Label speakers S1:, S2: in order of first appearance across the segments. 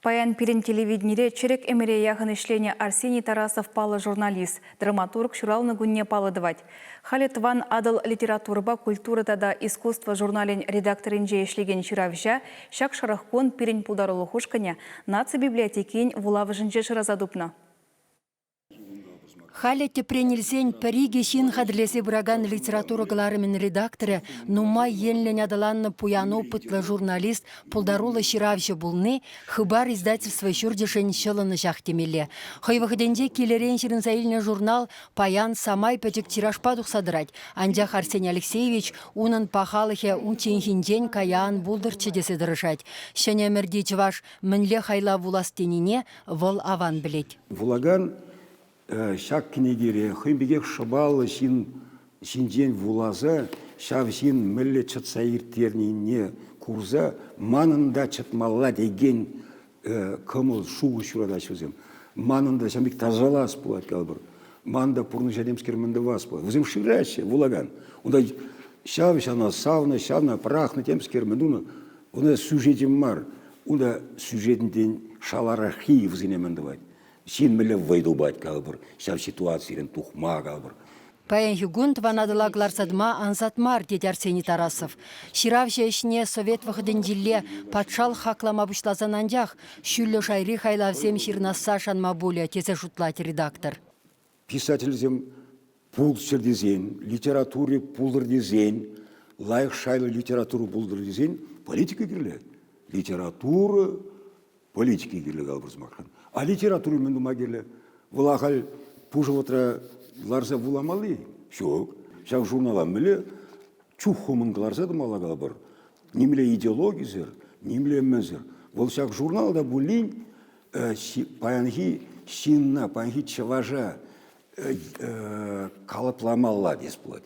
S1: Паян пирин телевиденире черек эмере яғын ішлене Арсений Тарасов палы журналист, драматург шуралны гунне палыдывать. Халет ван адыл литературба, культурада да искусство журналин редакторинже ишлеген шыравжа, шак шарахкон пирин пулдарулы хушканя наци библиотекин вулавыжынже шыразадупна.
S2: Халя тепренельзень париге шин хадлесе браган литература гларымен редакторы, нумай енлен адаланны пуян опытлы журналист пулдарула ширавжы булны, хыбар издательство шурдешен шылыны жақтемеле. Хайвахденде келерен ширин заильный журнал паян самай пәтік тиражпадух садырать. Анжақ Арсений Алексеевич унын пахалыхе унченхинден каян булдырчы десе дырышать. Шенемерди чваш мінле хайла вуластенине вол аван білет.
S3: Вулаган шак книгере, хымбегек шыбалы шинжен вулаза, шав шин мүлі чытсайыртерніне курза, манында чытмалла деген кымыл шуғы шурада шызым. Манында шамбек тазалас болады калбыр. Манда пурны жадемскер мінді вас болады. Візім шырачы, вулаган. Онда шав шана савна, шавна прахны темскер мінді, онда сюжетім мар. Онда сюжетінден шаларахи візіне мінді байды. Сен мілі вайдубать калбыр, шав ситуациялен тухма калбыр.
S2: Паян югунт ванадыла гларсадма анзатмар, деді Арсений Тарасов. Ширавжа ішіне совет вахыдындилле патшал хаклама бұшлазананжақ, шүлі шайри хайлавзем ширнасса шанма боле, тезе жұтлать редактор.
S3: Писательзем пул шердезен, литературе пулдырдезен, лайық шайлы литературу пулдырдезен, политика керлі. Литература политика керлі калбырзмаққан. А литературу мен дума келі. Вулахал пужыватра ларза вуламалы. Шок. Шак журнала мілі чухымын ларза думала калбыр. Немле идеологизер, немле мезер. Вол шак журналда булин паянхи шинна, паянхи чаважа калапламалла дес болады.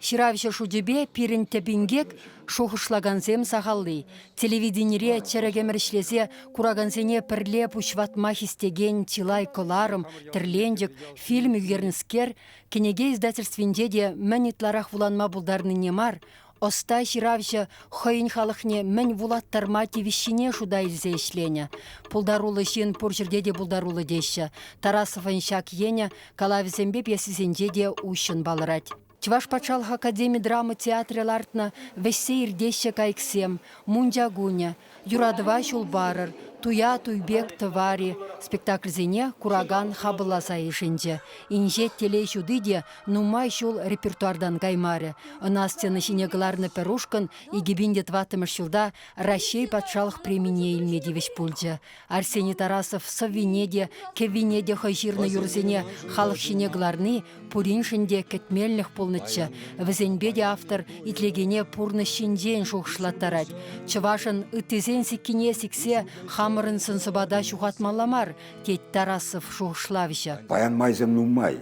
S2: Ширавша шудебе пирин тепингек шохышлаганзем сахалли. Телевиденире черегемершлезе кураганзене пірле пушватма хистеген тилай коларым, тірлендік, фильм үгерінскер, кенеге издательственде де мәнитларах вуланма булдарны немар, оста ширавша хойын халықне мән вулаттарма тевищине шуда илзе ішлене. Пулдарулы шин пуржерде де булдарулы деші. Тарасовын шак ене калавизембе пьесізенде де ушын балырать. Чваш пачал академии драмы театрелартна весе ирдеще кайксем, мунджагуня, юрадва шулбарыр, туя туйбек товари, спектакль зене кураган хабыласа ешенде. Инже телей шудыде нумай шул репертуардан гаймаре. Она сцена шинегларны перушкан и гибинде тватымыш шулда Рашей патшалых премине илмедевич пульдже. Арсений Тарасов совинеде, кевинеде хайширны юрзене халық шинегларны пуриншенде кетмельных полнычче. Візенбеде автор итлегене пурны шинден шухшлаттарать. Чывашын ытызен сиккине сиксе хамырын сынсыбада шухатмаламар, тет Тарасов шухшлавища.
S3: Паян майзем нумай.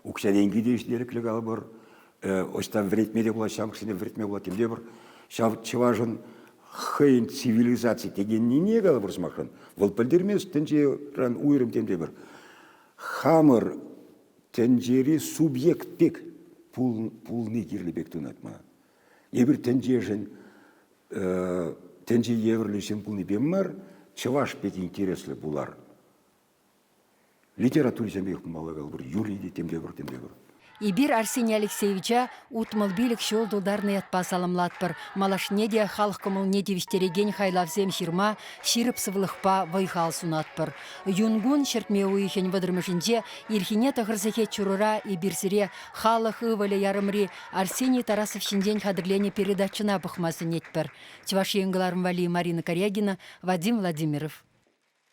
S3: Уксяденги дейш дереклі қалбыр. Остан вретмеде бұла, шамқсіне вретме бұла темде бір. Чывашын хейн цивилизация тегенне не қалбыр смақын. Вол пілдермес тінже ран уйрым темде бір. Хамыр тенджери субъект пек пулны кирлі бек тунатма. Ебір тенджежін тенже еврлішін пулны беммар, чываш пек интереслі бұлар. Литературе жамбек малы қалбыр, юрийде темде бір.
S2: Ибир Арсений Алексеевича утмал билік шол дударны ятпа саламлатпыр. Малашне де халық кымыл не девіштереген хайлавзем ширма, ширып сывлықпа вайхал сунатпыр. Юнгун шертме уйхен вадырмышынже ирхине тахырзахе чурура и бирсире халық ывалі ярымри Арсений Тарасов шинден хадырлене передачына бұхмасы нетпір. Чваш еңгіларым вали Марина Корягина, Вадим Владимиров.